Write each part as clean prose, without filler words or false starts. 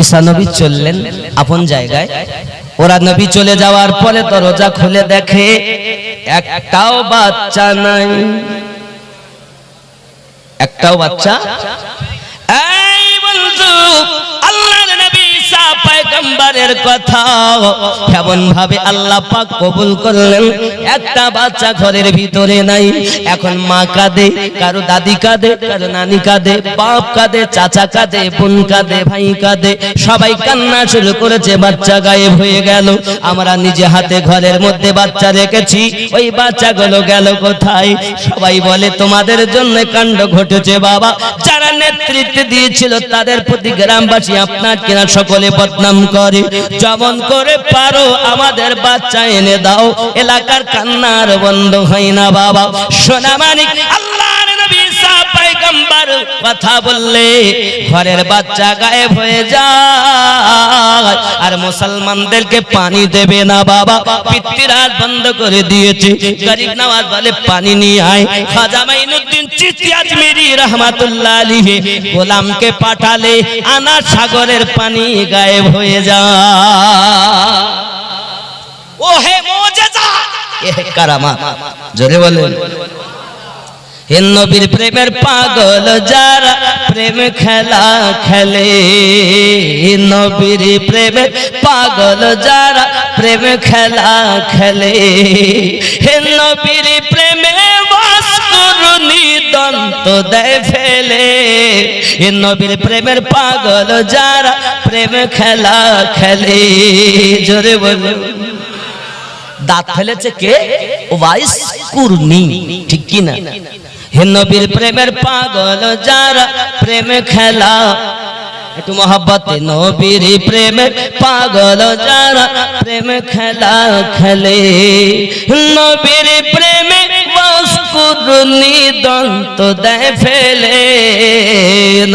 ঈসা নবী চললেন আপন জায়গায়। ওরা নবী চলে যাওয়ার পরে দরজা খুলে দেখে একটাও বাচ্চা নাই, একটাও বাচ্চা। এই বন্ধু, আল্লাহর নবী ঈসা পয়গম্বরের কথা কেমন ভাবে আল্লাহ পাক কবুল করলেন। একটা বাচ্চা ঘরের ভিতরে নাই। এখন মা কাঁদে, কারো দাদি কাঁদে, কারো নানি কাঁদে, বাপ কাঁদে, চাচা কাঁদে, বোন কাঁদে, ভাই কাঁদে, সবাই কান্না শুরু করেছে। বাচ্চা গায়েব হয়ে গেল। আমরা নিজে হাতে ঘরের মধ্যে বাচ্চা রেখেছি, ওই বাচ্চাগুলো গেল কোথায়? সবাই বলে তোমাদের জন্য কাণ্ড ঘটেছে বাবা। যারা নেতৃত্ব দিয়েছিল তাদের প্রতি গ্রামবাসী আপনার কিনা সকলে বদনাম করে। যেমন করে পারো আমাদের বাচ্চা এনে দাও। এলাকার কান্নার বন্ধ হয় না বাবা। সোনা মানিক আল্লাহর নবী ঈসা পয়গম্বর কথা বললে ঘরের বাচ্চা গায়েব হয়ে যায়। আর মুসলমানদেরকে পানি দেবে না বাবা। পিতৃরাজ বন্ধ করে দিয়েছে। গরিব নওয়াজ বলে পানি নিয়ে আয়। খাজা মাইনুদ্দিন চিশতি আজমিরি রাহমাতুল্লাহ আলাইহি গোলামকে পাঠালে আনা সাগরের পানি গায়েব হয়ে যায়। ও হে মুজিজা, এ হে কারামাত। জোরে বলেন। হে নবীর প্রেমের পাগল যারা প্রেম খেলা খেলে, নবীর প্রেমের পাগল যারা প্রেম খেলা খেলে, হে নবীর প্রেমে বাস করুনি দন্ত দেয় ফেলে, হে নবীর প্রেমের পাগল যারা প্রেম খেলা খেলে। জোরে বলুন। দাঁত ফেলেছে কে? ওয়াইস কুরনি, ঠিক কি না? হে নবীর প্রেমের পাগল যারা প্রেম খেলা, একটু মহব্বতে। নবীর প্রেমের পাগল যারা প্রেম খেলা খেলে, নবীর প্রেমে বাস করুনি দন্ত দেয় ফেলে,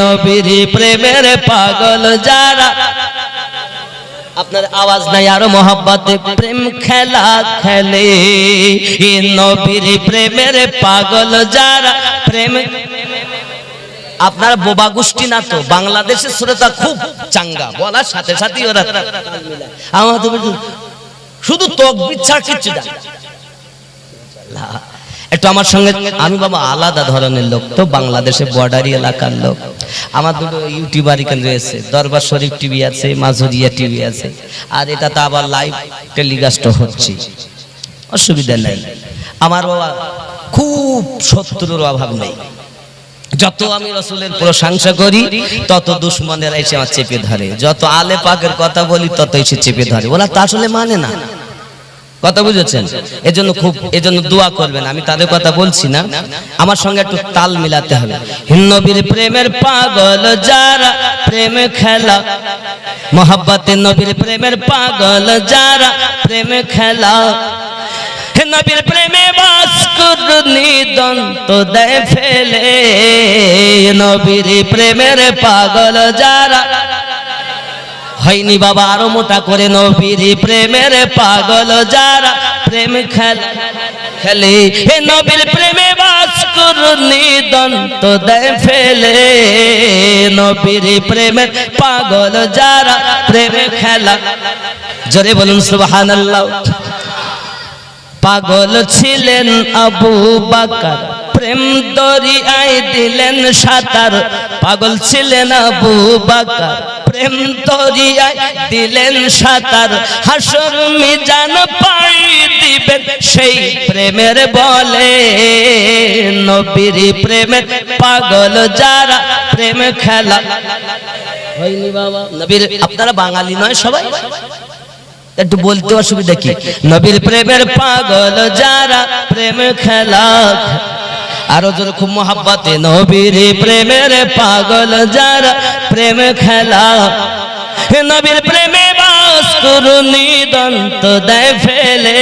নবীর প্রেমের পাগল যারা। আপনার আওয়াজ নাই, আরো মহব্বতে। প্রেম খেলা খেলে, নবীর প্রেমের পাগল যারা প্রেম। আপনার বোবা গোষ্ঠী না তো, বাংলাদেশের শ্রোতা খুব চাঙ্গা, বলার সাথে সাথে ওরা আমাদের শুধু তকবীর ছাড়া কিচ্ছু জানে না। একটু আমার সঙ্গে, আমি বাবা আলাদা ধরনের লোক তো, বাংলাদেশের বর্ডারি এলাকার লোক। আমার দুটো ইউটিউবার এখানে রয়েছে, দরবার শরীফ টিভি আছে, মাঝুরিয়া টিভি আছে, আর এটা তো আবার লাইভ টেলিকাস্ট হচ্ছে, অসুবিধা নেই। আমার বাবা খুব শত্রুর অভাব নেই। যত আমি রাসূলের প্রশংসা করি তত দুশমনেরা এসে আমার চেপে ধরে, যত আলে পাকের কথা বলি তত এসে চেপে ধরে। ওরা তা আসলে মানে না, কথা বুঝেছেন? এজন্য দোয়া করবেন। আমি তাদের কথা বলছি না, আমার সঙ্গে একটু তাল মিলাতে হবে। নবীর প্রেমের পাগল যারা প্রেম খেলা, মোহাব্বতে নবীর প্রেমের পাগল যারা প্রেম খেলা, নবীর প্রেমে বাস করুনি দন্ত দেয় ফেলে, নবীর প্রেমের পাগল যারা। হয়নি বাবা, আরো মোটা করে। নবীর প্রেমের পাগল যারা প্রেম খেলা খেলে, হে নবীর প্রেমে বাস করুনি দন্ত দেয় ফেলে, নবীর প্রেমের পাগল যারা প্রেম খেলা। জোরে বলুন সুবহানাল্লাহ। পাগল ছিলেন আবু বকর, প্রেম দরিয়ায় দিলেন সাঁতার। পাগল ছিলেন আবু বকর, প্রেম দরিয়ায় দিলেন সাঁতার। হাসর মিজান পাড়ি দিবেন সেই প্রেমের বলে, নবীর প্রেমের পাগল যারা প্রেম খেলা। হয়নি বাবা? নবীর, আপনারা বাঙালি নয় সবাই, একটু বলতে অসুবিধা কি? নবীর প্রেমের পাগল যারা প্রেম খেলা। আরো জোরে খুব মোহাব্বতে। নবীর প্রেমের পাগল যারা প্রেম খেলা, নবীর প্রেমে বাস করুনি দন্ত দেয় ফেলে,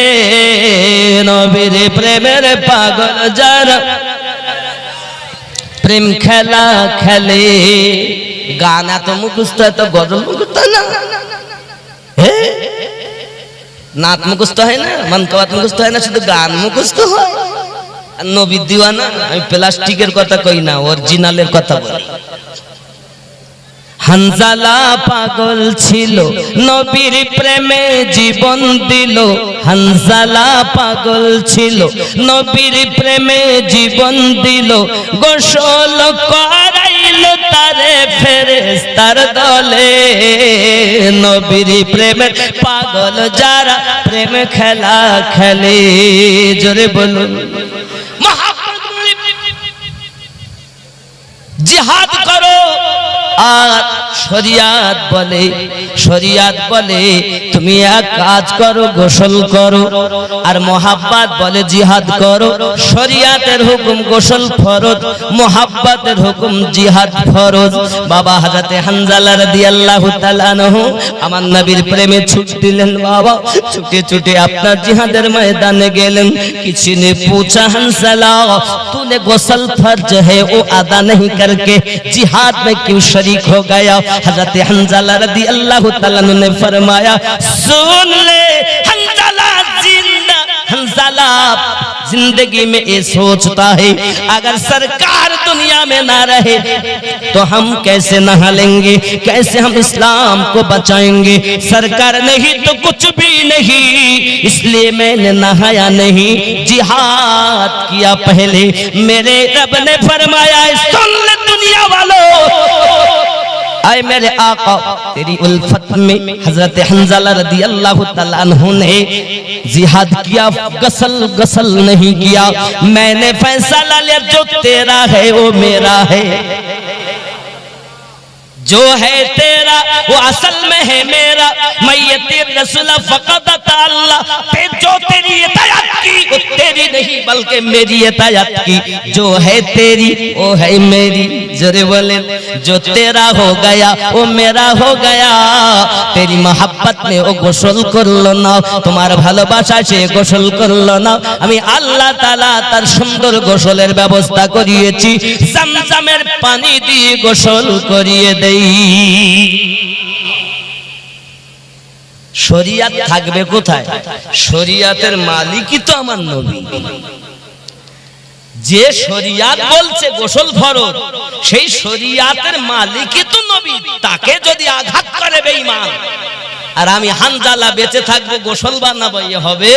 নবীর প্রেমের পাগল যারা প্রেম খেলা খেলে। গান এত মুখস্থ, এত গজল মুখস্থ না, নাত মুখস্থ হয় না, মানকাবাত মুখস্থ হয় না, শুধু গান মুখস্থ হয়। আর নবীর দিওয়ানা। আমি প্লাস্টিকের কথা কই না, অরিজিনালের কথা বলি। হানজালা পাগল ছিল নবীর প্রেমে জীবন দিল হানজালা পাগল ছিল নবীর প্রেমে জীবন দিল গোসল করাইল তারে ফেরেশতার দলে নবীর প্রেমে পাগল যারা প্রেম খেলা খেলে জোরে বলুন জিহাদ করো আর শরিয়াত বলে তুমি এক কাজ করো গোসল করো আর মোহাব্বত বলে জিহাদ করো শরিয়াতের হুকুম গোসল ফরজ মোহাব্বতের হুকুম জিহাদ ফরজ বাবা হযরতে হানজালা রাদিয়াল্লাহু তাআলা আনহু আমার নবীর প্রেমে ছুট দিলেন বাবা ছুটে ছুটে আপনার জিহাদের ময়দানে গেলেন किसी ने पूछा हंसला तूने गुस्ल फर्ज है वो अदा नहीं करके जिहाद में क्यों शरीक हो गया हज़रत हंज़ला रज़ी अल्लाह तआला ने फरमाया सुन ले हंज़ला जिंदा हंज़ला जिंदगी में ये सोचता है अगर सरकार दुनिया में ना रहे तो हम कैसे नहा लेंगे कैसे हम इस्लाम को बचाएंगे सरकार नहीं तो कुछ भी नहीं इसलिए मैंने नहाया नहीं जिहाद किया पहले मेरे रब ने फरमाया सुन ले दुनिया वालों आए मेरे आका तेरी उल्फत में हजरत हंज़ला रज़ियल्लाहु ताला अन्हु ने जिहाद किया गसल नहीं किया मैंने फैसला लिया जो तेरा है वो मेरा है जो है तेरा वो असल में है मेरा मैं ये तेरे रसूल फकत अल्लाह पे जो तेरी इताअत की वो तेरी नहीं बल्कि मेरी इताअत की जो है तेरी वो है मेरी जरे बोले जो तेरा हो गया वो मेरा हो गया तेरी मोहब्बत में वो गोसल करलो ना तुम्हार ভালোবাসা সে গোসল করলো না আমি আল্লাহ তাআলা তার সুন্দর গোসলের ব্যবস্থা করিয়েছি জমজমের পানি দিয়ে গোসল করিয়ে দেই শরিয়াত থাকবে কোথায় শরিয়াতের মালিকই তো আমার নবী যে শরিয়াত বলছে গোসল ফরজ সেই শরিয়াতের মালিকই তো নবী তাকে যদি আঘাত করে বেঈমান আর আমি হানজালা বেঁচে থাকবো গোসল বানাবো এ হবে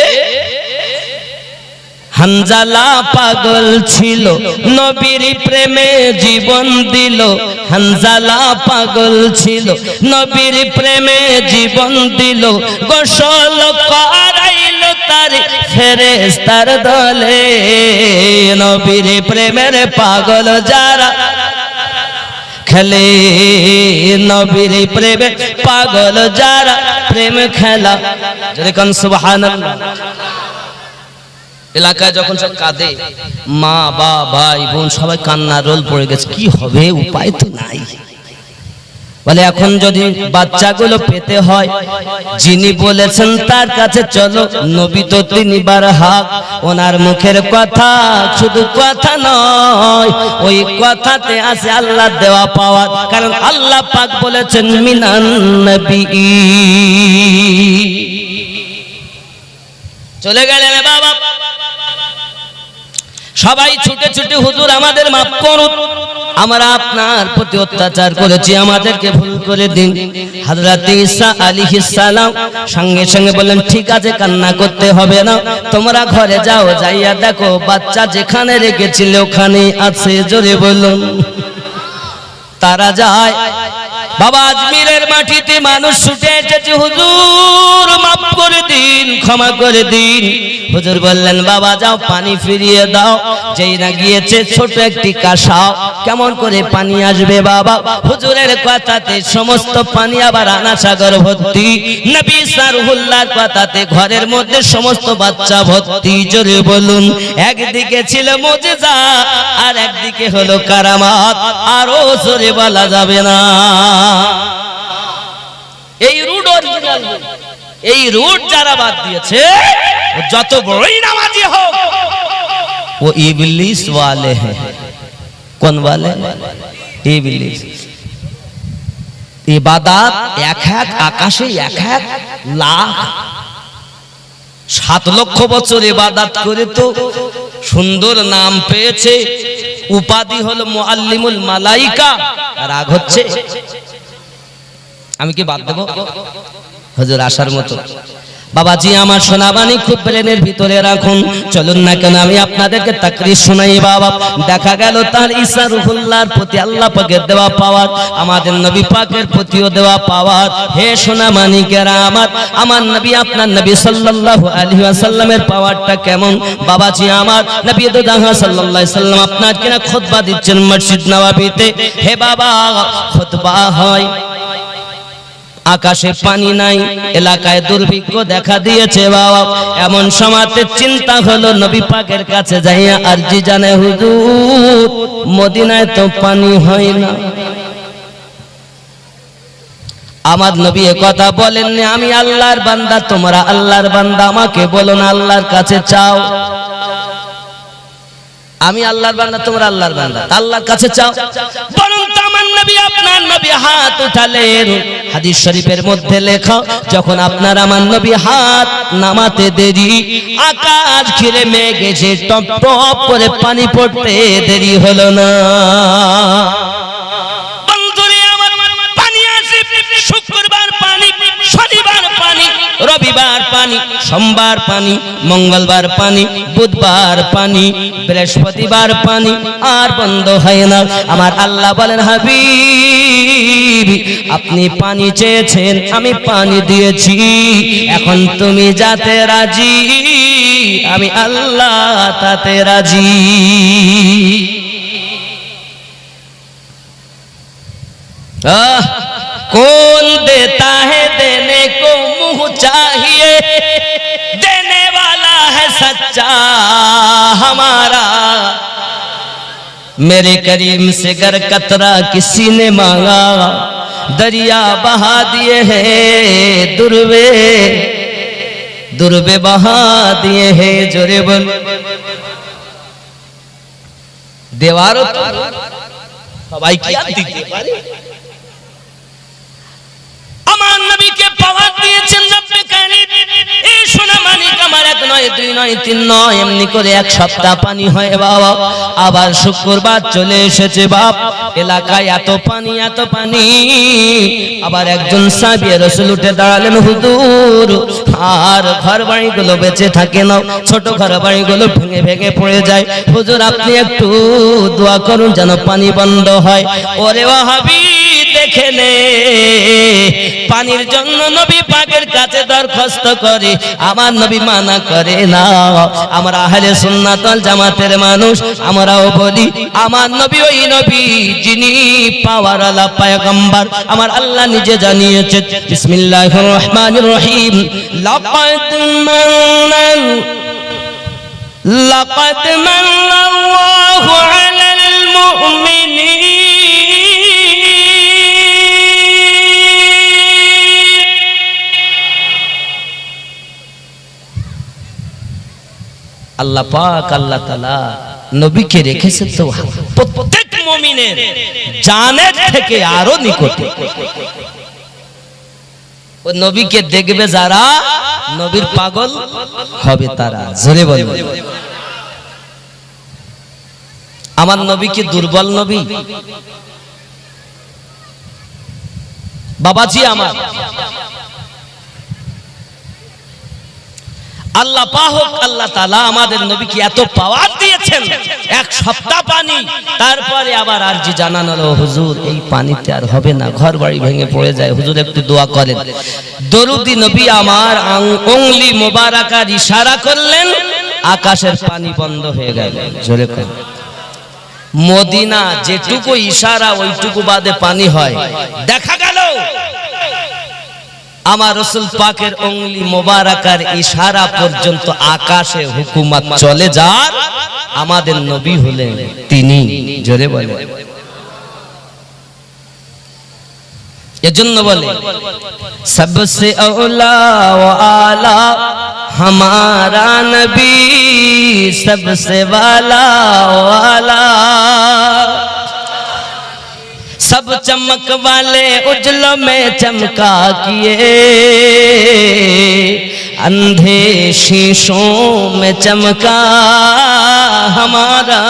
হানজালা পাগল ছিল নবীর প্রেমে জীবন দিল হানজালা পাগল ছিল নবীর প্রেমে জীবন দিল গোসল করাইল তার ফেরেশতার দলে নবীর প্রেমের পাগল যারা খেলে নবীর প্রেমে পাগল যারা প্রেম খেলা যদি কোন সুবহানাল্লাহ এলাকায় যখন সব কাঁদে মা বা ভাই বোন সবাই কান্নার রোল পড়ে গেছে কি হবে উপায় তো নাই বলে এখন যদি বাচ্চাগুলো পেতে হয় যিনি বলেছেন তার কাছে চলো নবী তো তিনবার হক ওনার মুখের কথা শুধু কথা নয় ওই কথাতে আছে আল্লাহ দেওয়া পাওয়া কারণ আল্লাহ পাক বলেছেন মিনান নবী চলে গেলেন বাবা সবাই ছুটে ছুটে হুজুর আমাদের মাফ করুন আমরা আপনার প্রতি অত্যাচার করেছি আমাদেরকে ভুল করে দিন হযরত ঈসা আলাইহিস সালাম সঙ্গে সঙ্গে বললেন ঠিক আছে কান্না করতে হবে না তোমরা ঘরে যাও যাইয়া দেখো বাচ্চা যেখানে রেখেছিলে ওখানেই আছে জোরে বলুন তারা যায় বাবা আজমিরের মাটিতে মানুষ ছুটে এসেছে হুজুর মাফ করে দিন ক্ষমা করে দিন হুজুর বললেন বাবা যাও পানি ফিরিয়ে দাও যেই না গিয়েছে ছোট একটি কাঁসা কেমন করে পানি আসবে বাবা হুজুরের কথাতে সমস্ত পানি আবার আনা সাগর ভর্তি নবী সারহুল্লাহর কথাতে ঘরের মধ্যে সমস্ত বাচ্চা ভর্তি জোরে বলুন একদিকে ছিল মুজিজা আর একদিকে হলো কারামাত আরো জোরে বলা যাবে না এই রুট অরিজিনাল এই রুট যারা বাদ দিয়েছে যত বড়ই নামাজি হোক वो इबलीस वाले हैं कौन वाले इबलीस इबादत एक एक आकाशे एक एक लाख 7 লক্ষ বছর ইবাদত করে তো সুন্দর নাম পেয়েছে উপাধি হলো মুআল্লিমুল মালাইকা রাগ হচ্ছে আমি কি বাদ দেব? হুজুর আসার মতো বাবাজি আমার সোনাবাণী খুব ব্রেনের ভিতরে রাখুন। চলুন না কেন আমি আপনাদেরকে তাকরীর শোনাই বাবা। দেখা গেল তার ঈসা রুহুল্লাহর প্রতি আল্লাহ পাকের দেওয়া পাওয়ার, আমাদের নবী পাকের প্রতিও দেওয়া পাওয়ার। হে সোনামানিকেরা আমার নবী আপনার নবী সাল্লাল্লাহু আলাইহি ওয়াসাল্লামের পাওয়ারটা কেমন বাবাজি? আমার নবী দুজাহান সাল্লাল্লাহু আলাইহি ওয়াসাল্লাম আপনার কিনা খুতবা দিচ্ছেন মসজিদ নববীতে। হে বাবা, খুতবা হয়, আকাশে পানি নাই, এলাকায় দুর্ভিক্ষ দেখা দিয়েছে বাবা। এমন সময়তে চিন্তা হলো নবী পাকের কাছে যাইয়া আরজি জানে, হুজুর মদিনায় তো পানি হয় না। আমার নবী এ কথা বলেননি আমি আল্লাহর বান্দা, তোমরা আল্লাহর বান্দা, আমাকে বলো না আল্লাহর কাছে চাও। আমি আল্লাহর বান্দা, তোমরা আল্লাহর বান্দা, আল্লাহর কাছে চাও। বরং তো আমার নবী আপনার নবী হাত উঠালেন। হাদিস শরীফের মধ্যে লেখা, যখন আপনার আমার নবী হাত নামাতে দেরি, আকাশ ঘিরে মেঘ এসে টপ টপ করে পানি পড়তে দেরি হলো না। বন্ধুরে আমার, পানি আসে শুক্রবার পানি, শনিবার পানি, রবিবার পানি, সোমবার পানি, মঙ্গলবার পানি, বুধবার পানি, বৃহস্পতিবার পানি, আর বন্ধ হয় না। আমার আল্লাহ বলেন, হাবিব আপনি পানি চেয়েছেন, আমি পানি দিয়েছি, এখন তুমি যাতে রাজি, আমি আল্লাহ তাতে রাজি। कौन देता है देने को मुंह चाहिए, देने वाला है सच्चा हमारा। मेरे करीम से गर कतरा किसी ने मांगा, दरिया बहा दिए हैं दुर्वे, दुर्वे बहा दिए हैं। जोरे बोल देवारो সবাই কি আর দিতে পারে? আমার নবীকে পাওয়ার দিয়েছেন রব্বে কারীম। এই সোনামানিক আমার এক নয়, দুই নয়, তিন নয়, এমনি করে এক সপ্তাহ পানি হয় বাবা। আবার শুক্রবার চলে এসেছে বাপ, এলাকায় এত পানি এত পানি। আবার একজন সাহাবী রাসূল উঠে দাঁড়ালেন, হুজুর আর ঘর বাড়িগুলো বেঁচে থাকে না, ছোট ঘর বাড়িগুলো ভেঙে ভেঙে পড়ে যায়, হুজুর আপনি একটু দোয়া করুন যেন পানি বন্ধ হয়। ওরে ওয়াহাবী দেখে নে, পানির জন্য নবী পাকের কাছে দরখাস্ত করে, আমার নবী মানা করে না। আমরা আহলে সুন্নাত ওয়াল জামাতের মানুষ, আমরাও বলি আমার নবী ওই নবী যিনি পাওয়ার আলা পয়গম্বর। আমার আল্লাহ নিজে জানিয়েছেন, বিসমিল্লাহির রহমানির রহিম, লাকাদ মান্নাল্লাহু আলাল মুমিনিন আল্লাহ পাক আল্লাহ তাআলা নবীকে রেখেছে তো প্রত্যেক মুমিনের জানের থেকে আরো নিকটে। ও নবীকে দেখবে যারা, নবীর পাগল হবে তারা। জোরে বলুন, আমার নবী কি দুর্বল নবী? বাবাজি আমার, আল্লাহ পাক আল্লাহ তাআলা আমাদের নবীকে এত পাওয়ার দিয়েছেন, এক সপ্তাহ পানি, তারপরে আবার আরজি জানানো হলো, হুজুর এই পানিতে আর হবে না, ঘর বাড়ি ভেঙে পড়ে যায়, হুজুর একটু দোয়া করেন। দরুদি নবী আমার আঙ্গুলি মোবারকার ইশারা করলেন, আকাশের পানি বন্ধ হয়ে গেল। জোরে কর। মদিনা যেটুকু ইশারা ওইটুকু বাদে পানি হয়। দেখা গেল আমার রাসূল পাকের আঙ্গুলি মোবারকার ইশারা পর্যন্ত আকাশে হুকুমত চলে যার আমাদের নবী হলেন তিনি। জোরে বলে, এজন্য বলে সবসে আওলা ওয়া আলা हमारा नबी, सबसे वाला वाला, सब चमक वाले उजलों में चमका किए, अंधे शीशों में चमका हमारा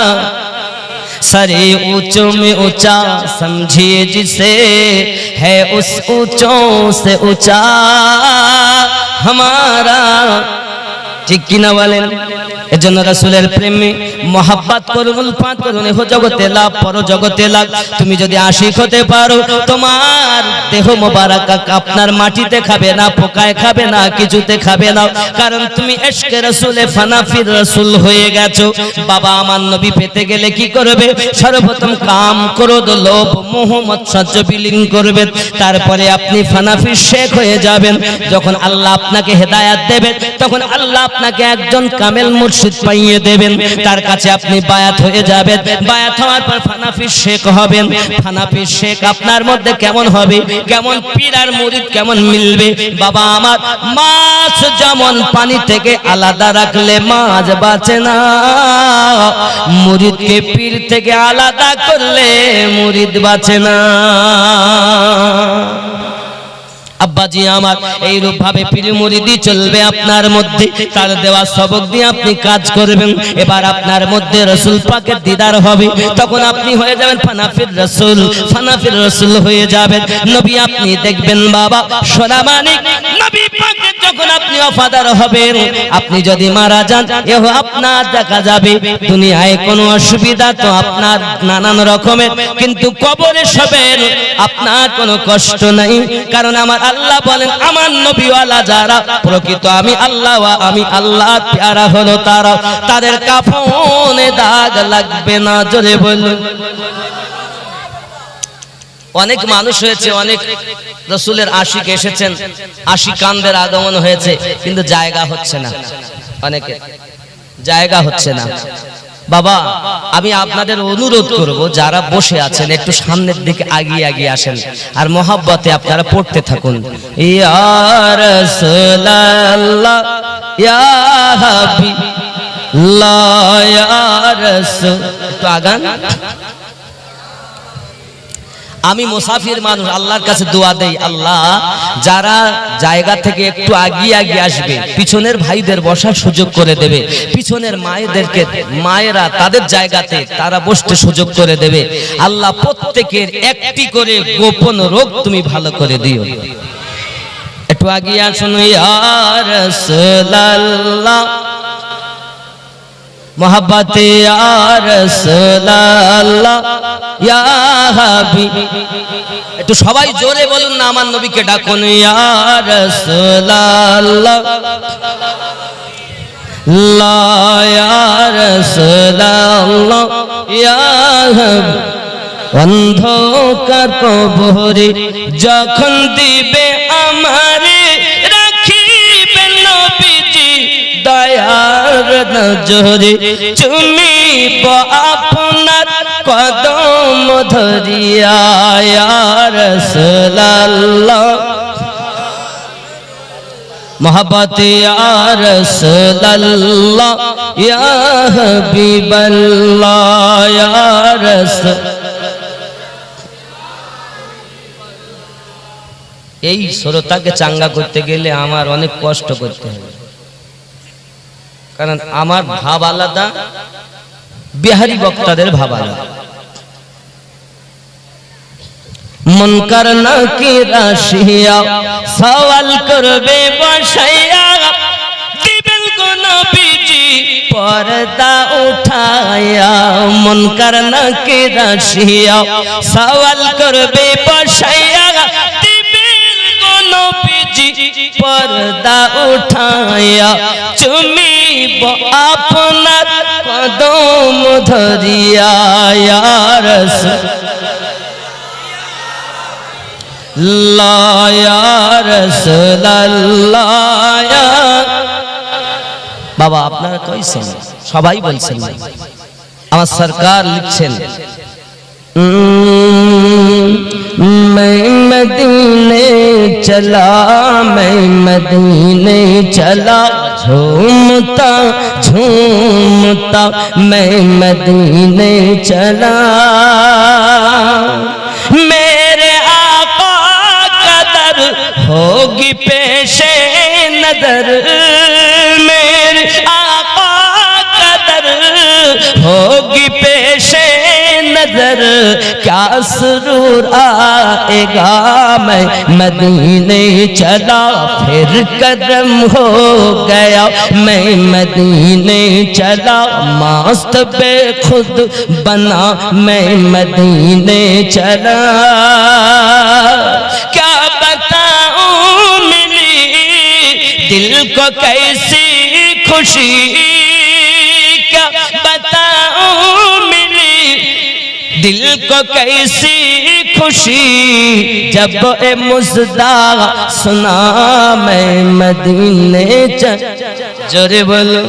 सरे ऊंचों में ऊंचा समझिए जिसे, है उस ऊंचों से ऊंचा हमारा। ঠিক কিনা বলেন? এজন্য রাসূলের প্রেমে মহব্বত করুন, উলফাত করুন, এহ জগতে লাভ পর জগতে লাভ। তুমি যদি আশিক হতে পারো, তোমার দেহ মোবারক আপনার মাটিতে খাবে না, পোকায় খাবে না, কিছুতে খাবে না, কারণ তুমি ইশকে রাসূলে ফানাফির রাসূল হয়ে গেছো। বাবা আমার নবী পেতে গেলে কি করবে? সর্বপ্রথম কাম, ক্রোধ, লোভ, মোহ, মাৎসর্য বিলীন করবেন, তারপরে আপনি ফানাফির শেখ হয়ে যাবেন। যখন আল্লাহ আপনাকে হেদায়েত দেবেন, তখন আল্লাহ আপনাকে একজন কামেল মুর্শিদ পাইয়ে দেবেন, তার কাছে আপনি বায়াত হয়ে যাবেন। বায়াত হওয়ার পর ফানাফির শেখ হবেন। ফানাফির শেখ আপনার মধ্যে কেমন হবে? কেমন পীর আর মুরিদ কেমন মিলবে? বাবা আমার, মাছ যেমন পানি থেকে আলাদা রাখলে মাছ বাঁচে না, মুরিদকে পীর থেকে আলাদা করলে মুরিদ বাঁচে না। আব্বাজি আমার, এইরূপ ভাবে পীর মুরিদি চলবে আপনার মধ্যে, তার দেওয়া সবক দিয়ে আপনি কাজ করবেন। এবার আপনার মধ্যে রাসূল পাকের দিদার হবে, তখন আপনি হয়ে যাবেন ফানাফির রাসূল, ফানাফির রাসূল হয়ে যাবেন। নবী আপনি দেখবেন বাবা সোনামানিক নবী পাকের যখন আপনি ওয়াফাদার হবেন, আপনি যদি মারা যান, এহ আপনার দেখা যাবে দুনিয়ায় কোনো অসুবিধা তো আপনার নানান রকমের, কিন্তু কবরে শোবেন আপনার কোনো কষ্ট নাই, কারণ আমার আল্লাহ বলেন আমার নবীওয়ালা যারা প্রকৃত আমি আল্লাহ আমি আল্লাহ প্যারা হলো তারা, তাদের কাফনে দাগ লাগবে না। জোরে বলুন। অনেক মানুষ হয়েছে, অনেক রাসূলের আশিক এসেছেন, আশিকানদের আগমন হয়েছে, কিন্তু জায়গা হচ্ছে না, অনেকে জায়গা হচ্ছে না। বাবা আমি আপনাদের অনুরোধ করব, যারা বসে আছেন একটু সামনের দিকে আগিয়ে আগিয়ে আসেন, আর মহব্বতে আপনারা পড়তে থাকুন, ইয়া রাসূলুল্লাহ ইয়া হাবিবাল্লাহ ইয়া রাসূল। একটু আগান। আমি মুসাফির মানুষ, আল্লাহর কাছে দোয়া দেই, আল্লাহ যারা জায়গা থেকে একটু আগিয়ে আগিয়ে আসবে, পিছনের ভাইদের বসার সুযোগ করে দেবে, পিছনের মায়েদেরকে মায়েরা তাদের জায়গাতে তারা বসতে সুযোগ করে দেবে। আল্লাহ প্রত্যেকের একটি করে গোপন রোগ তুমি ভালো করে দিও। একটু আগিয়ে আসুন। ইয়া রাসূলুল্লাহ মোহাব্বতে ইয়া রাসূলুল্লাহ ইয়া হাবিব। একটু সবাই জোরে বলুন না, আমার নবীকে ডাকুন, ইয়া রাসূলুল্লাহ ইয়া রাসূলুল্লাহ ইয়া হাবিব। অন্ধকার কবরে যখন দিবে আমারে, রাখিবেন নবীজি দয়ার নজরে, চুমিব আপনার কদম ধরিয়া ইয়া রাসূলুল্লাহ মোহাব্বতে ইয়া রাসূলুল্লাহ ইয়া হাবিবাল্লাহ ইয়া রাসূল। এই শ্রোতাকে চাঙ্গা করতে গেলে আমার অনেক কষ্ট করতে হবে, কারণ আমার ভাব আলাদা, বিহারি বক্তাদের ভাব আলাদা। মুনকার নাকির আসিয়া সওয়াল করবে বসাইয়া, দিবেন গো নবীজি পর্দা উঠায়া। মুনকার নাকির আসিয়া সওয়াল করবে বসাইয়া, দিবেন গো নবীজি পর্দা উঠায়া। চুমিব আপনার কদম ধরিয়া ইয়া রাসূলুল্লাহ ইয়া রাসূলুল্লাহ। বাবা আপনারা কইছেন, সবাই বলছেন, আমার সরকার লিখছেন, मैं मदीने चला, मैं मदीने चला, झूमता झूमता मैं मदीने चला। मेरे आका कदर होगी पेशे नजर, मेरे आका कदर होगी पेशे नजर क्या सुरूर आएगा। मैं मदीने चला फिर करम हो गया। मैं मदीने चला मस्त बेखुद बना। मैं मदीने चला क्या बताऊं मिली दिल को कैसी खुशी। क्या बताऊं मिली दिल को कैसी खुशी जब ए मुजदा सुना। मैं मदीने जोरे बोलो।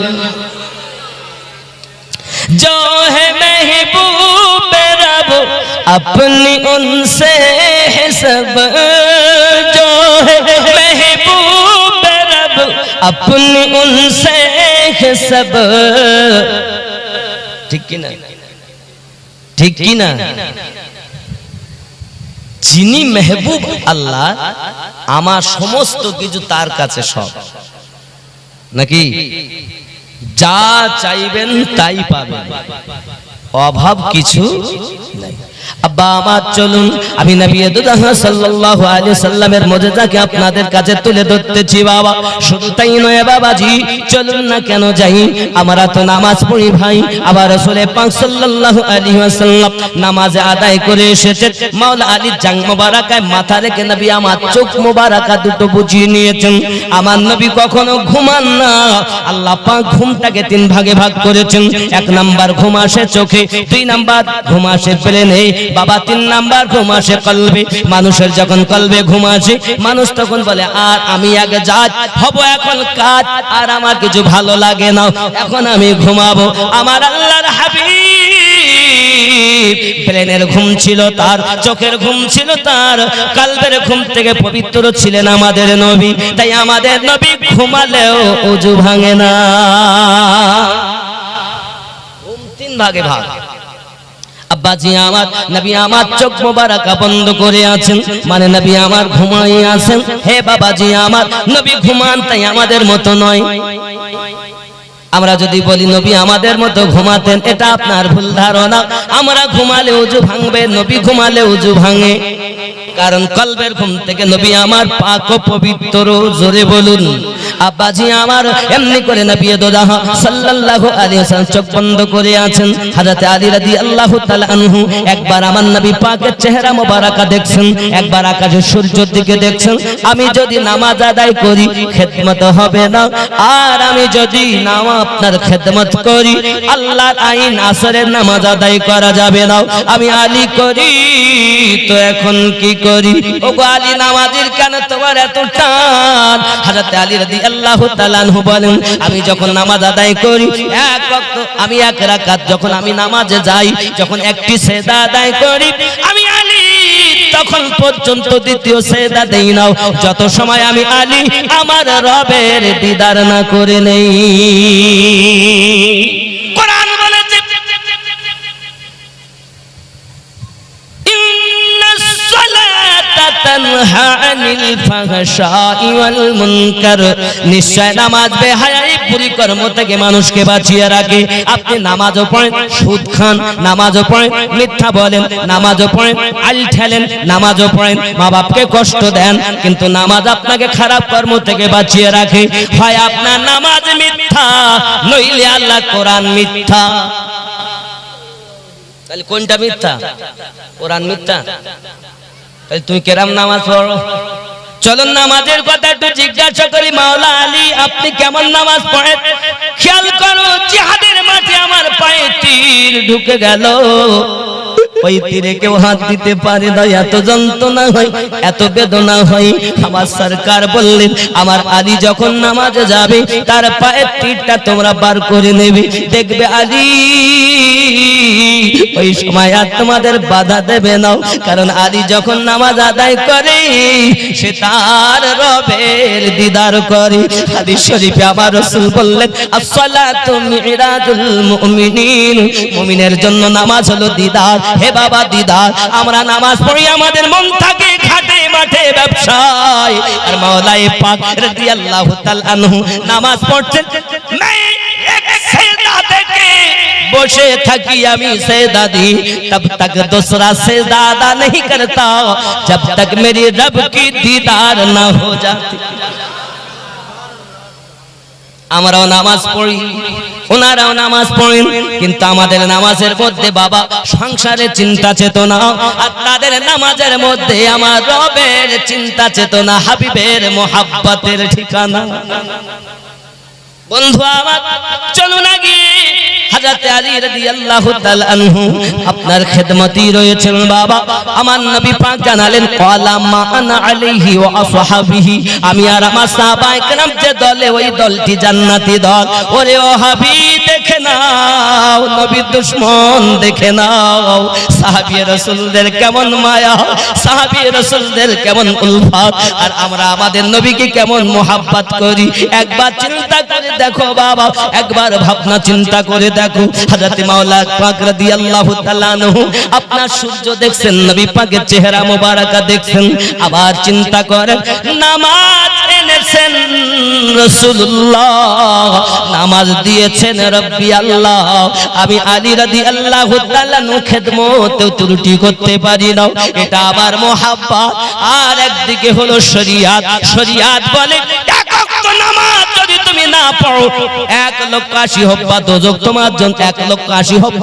जो है महबूब रब अपनी उनसे है सब। जो है महबूब रब अपनी उनसे है सब। ठीक की ना, ठीक की ना। যিনি মেহবুব আল্লাহ আমার সমস্ত কিছু তার কাছে সব নাকি। যা চাইবেন তাই পাবেন, অভাব কিছু নাই। আব্বা আমার চলুন আমি নবী দুদাহ সাল্লাল্লাহু আলাইহি সাল্লামের মুজিজাকে আপনাদের কাছে তুলে ধরতেছি বাবা। শুধু তাই নয় বাবাজি, চলুন না কেন যাই আমরা তো নামাজ পড়ি ভাই। আবার রাসূল পাক সাল্লাল্লাহু আলাইহি ওয়াসাল্লাম নামাজ আদায় করে এসেছেন। মাওলা আলীর জাং মোবারকায় মাথা রেখে নবী আমার চোখ মোবারকা দুটো বুজিয়ে নিয়েছেন। আমার নবী কখনো ঘুমান না। আল্লাহ পাক ঘুমটাকে তিন ভাগে ভাগ করেছেন। এক নাম্বার ঘুম আসে চোখে, দুই নাম্বার ঘুম আসে প্লেনে বাবা, তিন নাম্বার ঘুম আসে কলবে। মানুষের যখন কলবে ঘুম আসে মানুষ তখন বলে আর আমি আগে যাই হব, এখন কাজ আর আমার কিছু ভালো লাগে না, এখন আমি ঘুমাবো। আমার আল্লাহর হাবিব প্লেনের ঘুম ছিল তার, চোখের ঘুম ছিল তার, কলবের ঘুম থেকে পবিত্র ছিলেন আমাদের নবী। তাই আমাদের নবী ঘুমালেও ওযু ভাঙে না। ঘুম তিন ভাগে ভাগ। আব্বাজি আমার নবী আমার চোখ মোবারকা বন্ধ করে আছেন, মানে নবী আমার ঘুমাই আছেন। হে বাবাজি আমার নবী ঘুমান, তাই আমাদের মতো নয়। আমরা যদি বলি নবী আমাদের মতো ঘুমাতেন, এটা আপনার ভুল ধারণা। আমরা ঘুমালে ওযু ভাঙবে, নবী ঘুমালে ওযু ভাঙে। কারণ কলবের ঘুম থেকে নবী আমার পাক ও পবিত্র। জোরে বলুন আব্বাজি আমার। এমনি করে নবী দোজাহ সাল্লাল্লাহু আলাইহি ওয়াসাল্লাম চোখ বন্ধ করে আছেন। হযরত আলী রাদিয়াল্লাহু তাআলা আনহু একবার আমার নবী পাকের চেহারা মোবারকা দেখছেন, একবার আকাশের সূর্যের দিকে দেখছেন। আমি যদি নামাজ আদায় করি খেদমত হবে না, আর আমি যদি আপনার খেদমত করি আল্লাহর আইন আসরের নামাজ আদায় করা যাবে না। আমি আলী করি তো এখন কি করি? ওগো আলী নামাজের কেন তোমার এত টান? হযরত আলী রাদিয়াল্লাহু তাআলা আনহু বলেন আমি যখন নামাজ আদায় করি এক ওয়াক্ত, আমি এক রাকাত যখন আমি নামাজে যাই, যখন একটি সেজদা আদায় করি আমি আলী তখন পর্যন্ত দ্বিতীয় সেজদা দেই না যত সময় আমি আলী আমার রবের দিদার না করে নেই। কোরআন বলেছে ইন্নাস সালাতা তানহা আনিল ফাহশাই ওয়াল মুনকার। নিশ্চয় নামাজ বেহায়াই বুরি কর্ম থেকে মানুষকে বাঁচিয়ে রাখে। আপনি নামাজও পড়েন, সুদ খান, নামাজও পড়েন, মিথ্যা বলেন, নামাজও পড়েন, আল ঠেলেন, নামাজও পড়েন, মা বাপকে কষ্ট দেন, কিন্তু নামাজ আপনাকে খারাপ কর্ম থেকে বাঁচিয়ে রাখে। হয় আপনার নামাজ মিথ্যা, নইলে আল্লাহ কোরআন মিথ্যা। তাহলে কোনটা মিথ্যা? কোরআন মিথ্যা। তাহলে তুমি কেরাম নামাজ পড়ো? চলুন নামাজের কথা একটু জিজ্ঞাসা করি। মাওলা আলী আপনি কেমন নামাজ পড়েন? খেয়াল করো, জিহাদের মাঠে আমার পায়ে তীর ঢুকে গেল, ওই তীরে কেউ হাত দিতে পারে না, এত যন্ত্রণা হয়, এত বেদনা হয়। আমার সরকার বললেন আমার আলী যখন নামাজে যাবে তার পায়ের তীরটা তোমরা বার করে নেবে, দেখবে আলী ওই সময় আর তোমাদের বাধা দেবে না। কারণ আলী যখন নামাজ আদায় করে সে তার রবের দিদার করে। হাদিস শরীফে আমার রাসূল বললেন আসসালাতু মিরাজুল মুমিনিন, মুমিনের জন্য নামাজ হলো দিদার। হে বাবা দিদার, আমরা নামাজ পড়ি আমাদের মন থাকে ঘাটে মাঠে ব্যবসায়, আর মাওলাই পাক রাদিয়াল্লাহু তাআলা আনহু নামাজ পড়ছেন, मैं एक सेजदा देके बसे थकी अमी सेजदा दी तब तक दूसरा सेजदा अदा नहीं करता जब तक मेरी रब की दीदार ना हो जाती। আমরাও নামাজ পড়ি, ওনারাও নামাজ পড়েন, কিন্তু আমাদের নামাজের মধ্যে বাবা সংসারের চিন্তা চেতনা, আর তাদের নামাজের মধ্যে আমার রবের চিন্তা চেতনা, হাবিবের মোহাব্বতের ঠিকানা। বন্ধু আমার চলুন আগে হযরত আলী রাদিয়াল্লাহু তাআলা আনহু আপনার খেদমতি রয়েছেন বাবা। আমার নবী পাক জানালেন ক্বালা মা আনা আলাইহি ওয়া আসহাবিহি, আমি আর আমার সাহাবায়ে কেরাম যে দলে ওই দলটি জান্নাতি দল। ওরে ও হাবিব দেখে নাও, নবীর দুশমন দেখে নাও, সাহাবী রাসূলদের কেমন মায়া, সাহাবী রাসূলদের কেমন উলফত, আর আমরা আমাদের নবীকে কেমন মোহাব্বত করি। একবার চিন্তা করে দেখো বাবা, একবার ভাবনা চিন্তা করে দেখো। হযরত মাওলা পাক রাদিয়াল্লাহু তাআলা আনহু আপনার সূর্য দেখছেন, নবী পাকের চেহারা মোবারকা দেখছেন, আবার চিন্তা করেন নামাজ এনেছেন রাসূলুল্লাহ, নামাজ দিয়েছেন রব্বি আল্লাহ। আমি আলী রাদিয়াল্লাহু তাআলা আনহু খেদমতেও ত্রুটি করতে পারি না, এটা আমার মোহাব্বত। আর একদিকে হলো শরিয়াত, শরিয়াত বলে এক ওয়াক্ত নামাজ যদি তুমি না পড়ো 1,80,000 হবে দোজখ তোমার জন্য, 1,80,000 হবে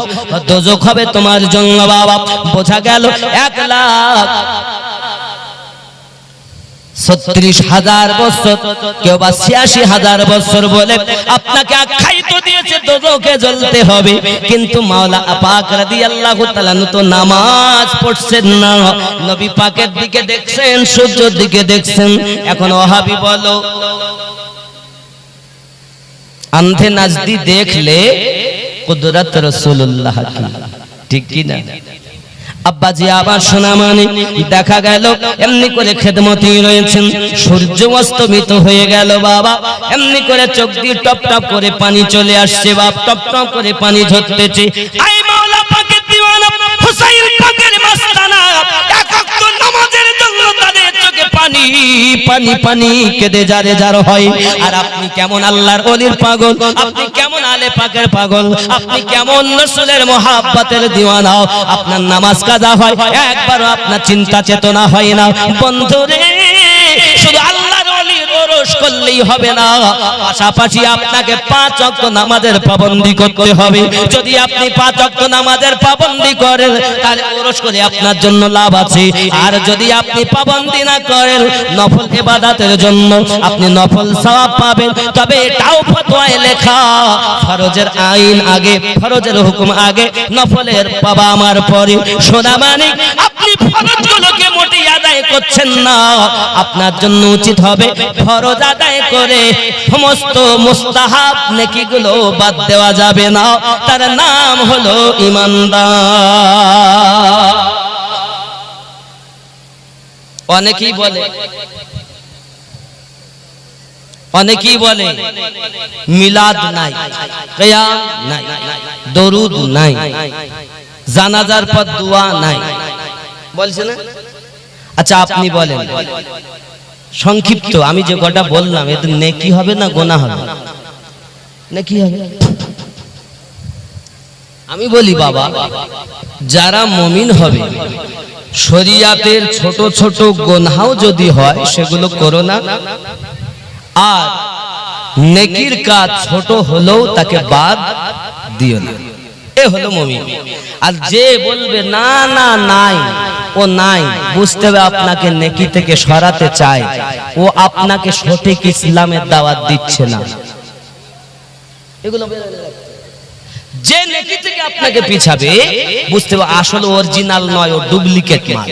দোজখ হবে তোমার জন্য বাবা। বোঝা গেল 1,36,000 বছর, কেউ বা 86,000 বছর বলে আপনাকে আখ্যায়িত দিয়েছে দোজখে জ্বলতে হবে, কিন্তু মাওলা পাক রাদিয়াল্লাহু তাআলা তো নামাজ পড়ছেন না, নবী পাকের দিকে দেখছেন, সূর্যের দিকে দেখছেন। এখন ওহাবি বলো अंधे नजदी देख ले कुदरत रसूलुल्लाह की, ठीक की ना? আব্বা জি আবার শোনা মানে দেখা গেল এমনি করে খেদমতি রয়েছেন, সূর্য অস্তমিত হয়ে গেল বাবা, এমনি করে চোখ দিয়ে টপ টপ করে পানি চলে আসছে বাপ, টপ টপ করে পানি ঝরতেছে। আই মাওলা পাকের দিওয়ানা হুসাইন পাকের মাস্তানা এক ওয়াক্ত নামাজের জন্য তাদের চোখে পানি পানি পানি কেঁদে যারে যার হয়। আর আপনি কেমন আল্লাহর ওলির পাগল, আপনি কেমন আলে পাকের পাগল, আপনি কেমন রাসূলের মোহাব্বতের দিওয়ানা, আপনার নামাজ কাজা হয় একবারও আপনার চিন্তা চেতনা হয় না। বন্ধুরে শুধু আল্লাহর ওলির ওরস করলেই হবে না, পাশাপাশি আপনাকে 5 ওয়াক্ত নামাজের পাবন্দি করতে হবে। যদি আপনি 5 ওয়াক্ত নামাজের পাবন্দি করেন তাহলে ওরস করে আপনার জন্য লাভ আছে। আর যদি আপনি পাবন্দি না করেন নফল ইবাদতের জন্য আপনি নফল সওয়াব পাবেন, তবে এটাও ফতোয়ায় লেখা ফরজের আইন আগে, ফরজের হুকুম আগে, নফলের পাবা আমার পরে। সোনা মানিক আপনি ফরজগুলোকে মোটেই আদায় করছেন না, আপনার জন্য উচিত হবে ফরজ আদায় করে সমস্ত মুস্তাহাব নেকিগুলো বাদ দেওয়া যাবে না, তার নাম হলো ঈমানদার। অনেকেই বলে মিলাদ নাই, কিয়াম নাই, দরুদ নাই, জানাজার পর দোয়া নাই, বলছে না? আচ্ছা আপনি বলেন সংক্ষিপ্ত আমি যে কথা বললাম এতে নেকি হবে না গুনাহ হবে? নেকি হবে। আমি বলি বাবা যারা মুমিন হবে শরিয়াতের ছোট ছোট গুনাহও যদি হয় সেগুলো করো না, আর নেকির কাজ ছোট হলেও তাকে বাদ দিও না, এ হলো মুমিন। আর যে বলবে না না নাই ও নাই, বুঝতে হবে আপনাকে নেকি থেকে সরাতে চায়, ও আপনাকে সঠিক ইসলামের দাওয়াত দিচ্ছে না। এগুলো যে নেকি থেকে আপনাকে পিছাবে বুঝতে হবে আসলে অরিজিনাল নয়, ও ডুপ্লিকেট মাল।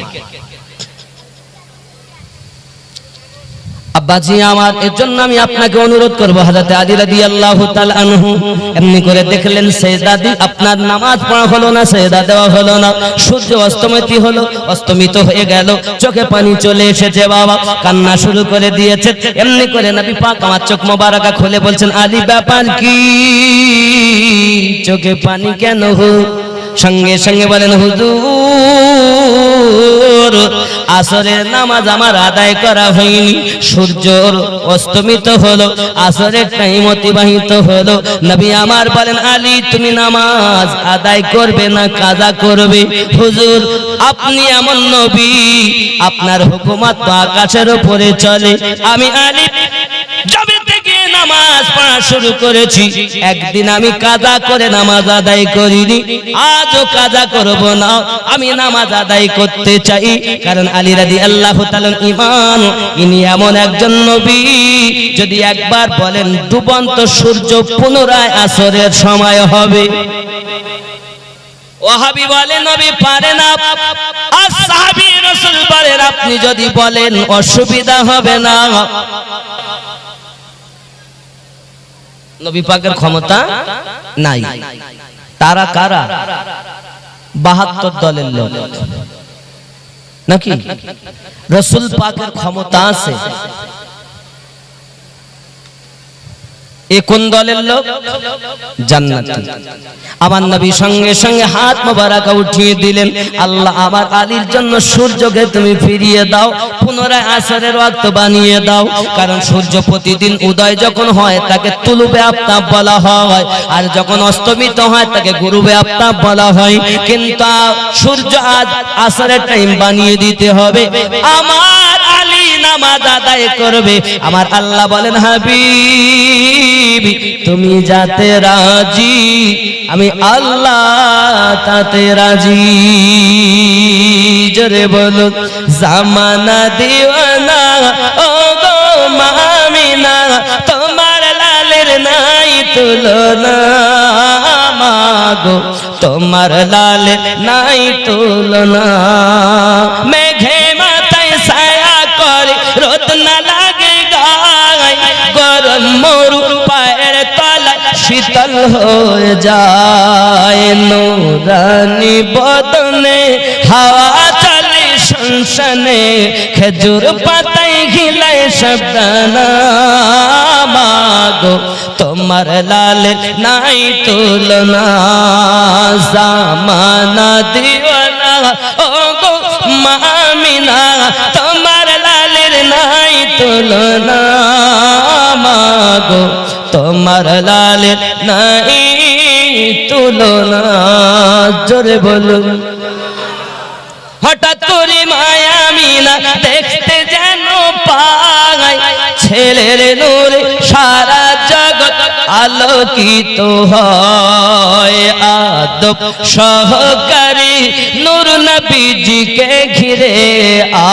আব্বাজি আমার, এর জন্য আমি আপনাকে অনুরোধ করব হযরত আলী রাদিয়াল্লাহু তাআলা আনহু এমনি করে দেখলেন সেজদা দি আপনার নামাজ পড়া হলো না, সেজদা দেওয়া হলো না, সূর্য অস্তমিত হয়ে গেল, চোখে পানি চলে এসেছে বাবা, কান্না শুরু করে দিয়েছে। এমনি করে নবী পাক আমার চোখ মোবারকা খুলে বলছেন আলী ব্যাপার কি, চোখে পানি কেন? সঙ্গে সঙ্গে বলেন হুজুর আসরের নামাজ আমার আদায় করা হয়নি, সূর্য অস্তমিত হলো, আসরের টাইম অতিবাহিত হলো। নবী আমার বলেন আলী তুমি নামাজ আদায় করবে না কাজা করবে? হুজুর আপনি এমন নবী, আপনার হুকুমত তো আকাশের উপরে চলে। আমি আলী যবে থেকে নামাজ পড়া শুরু করেছি একদিন আমি কাজা করে নামাজ আদায় করিনি, আজও কাজা করব না, আমি নামাজ আদায় করতে চাই। কারণ আলী রাদিয়াল্লাহু তাআলা ঈমান, ইনি এমন একজন নবী যদি একবার বলেন ডুবন্ত সূর্য পুনরায় আসরের সময় হবে। ওয়াহাবি বলে নবী পারে না, আর সাহাবী রাসূল বলেন আপনি যদি বলেন অসুবিধা হবে না। নবী পাকের ক্ষমতা নাই। তারা কারা? 72 দলের লোক নাকি? রাসূল পাকের ক্ষমতা আছে। এ কোন দলের লোক? জান্নাতি। আমার নবী সঙ্গে সঙ্গে হাত মোবারক উঠিয়ে দিলেন, আল্লাহ আমার আলীর জন্য সূর্যকে তুমি ফিরিয়ে দাও, পুনরায় আসরের ওয়াক্ত বানিয়ে দাও। কারণ সূর্য প্রতিদিন উদয় যখন হয় তাকে তুলুবে আফতাব বলা হয়, আর যখন অস্তমিত হয় তাকে গুরুবে আফতাব বলা হয়। কিন্তু সূর্য আজ আসরের টাইম বানিয়ে দিতে হবে, আমার আলী নামাজ আদায় করবে। আমার আল্লাহ বলেন হাবিব তুমি যাতে রাজি আমি আল্লাহ তাতে রাজি। জোরে বলো জামানা দিওয়ানা ও গো মামিনা, তোমার লালের নাই তুলনা, মাগো তোমার লালের নাই তুলনা। মেঘে মাথায় ছায়া করে রোদ না লাগে গায়, গরম মরু পায়ের তলায় শীতল হয়ে যায়। নূরানি বদনে হাওয়া চলে শনশনে, খেজুর পাতায় ঘিলায় শব্দানা, মাগো তোমার লালের নাই তুলনা। জামানা দিওয়ানা ও গো মামিনা, তোমার লালের নাই তুলনা, মাগো তোমার লালের নাই তুলনা। জোরে বলুন। হঠাৎ করে মায়া মিনা দেখতে যেন পাই, ছেলের নূরে সারা জগৎ আলোকিত হয়। আদব সহকারী নূর নবীজিকে ঘিরে,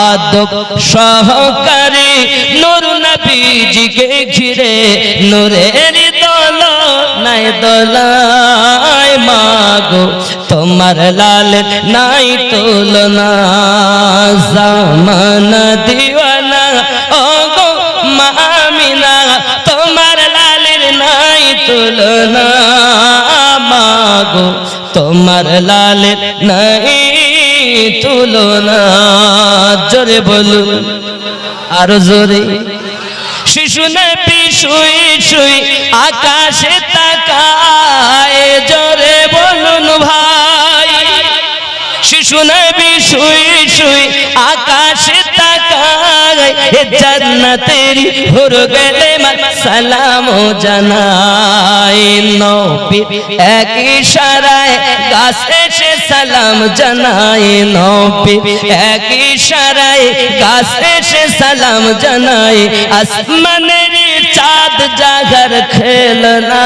আদব সহকারী নূর নবীজিকে ঘিরে, নূরের দোলনায় দোলায়, মাগো তোমার লালের নাই তুলনা। জামানা দিওয়ানা ও গো মামিনা, তোমার লালের নাই তুলনা, মাগো তোমার লালের নাই তুলনা। জোরে বলুন আরো জোরে। শিশু নবী শুই শুই আকাশে তাকায়, জোরে বলুন ভাই। শিশু নবী শুই শুই আকাশে তাকায়, জান্নাতের হুর গেলে সালাম জানায়। নবী এক ইশারায় গাছে সে সালাম জানায়, নবী এক ইশারায় গাছে সে সালাম জানায়। আসমানের চাঁদ জাগর খেলনা,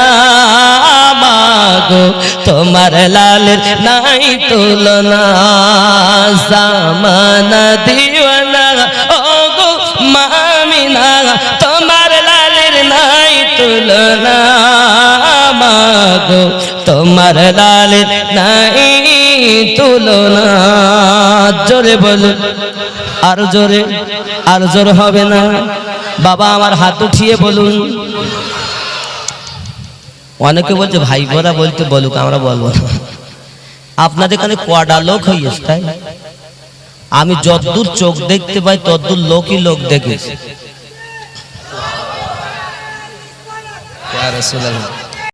মাগো তোমার লালের নাই তুলনা। জামানা দিওয়ানা ও গো মামিনা, তোমার লালের নাই তুলনা, মাগো তোমার লালের নাই তুলনা। জোরে বলুন আর জোরে। আর জোর হবে না? বাবা আমার হাত উঠিয়ে বলুন। অনেকে বলছে ভাই বোরা বলতে বলুক, আমরা বলবো না। আপনাদের এখানে কয়টা লোক হয়েছে? তাই আমি যতদূর চোখ দেখতে পাই ততদূর লোকই লোক দেখেছি।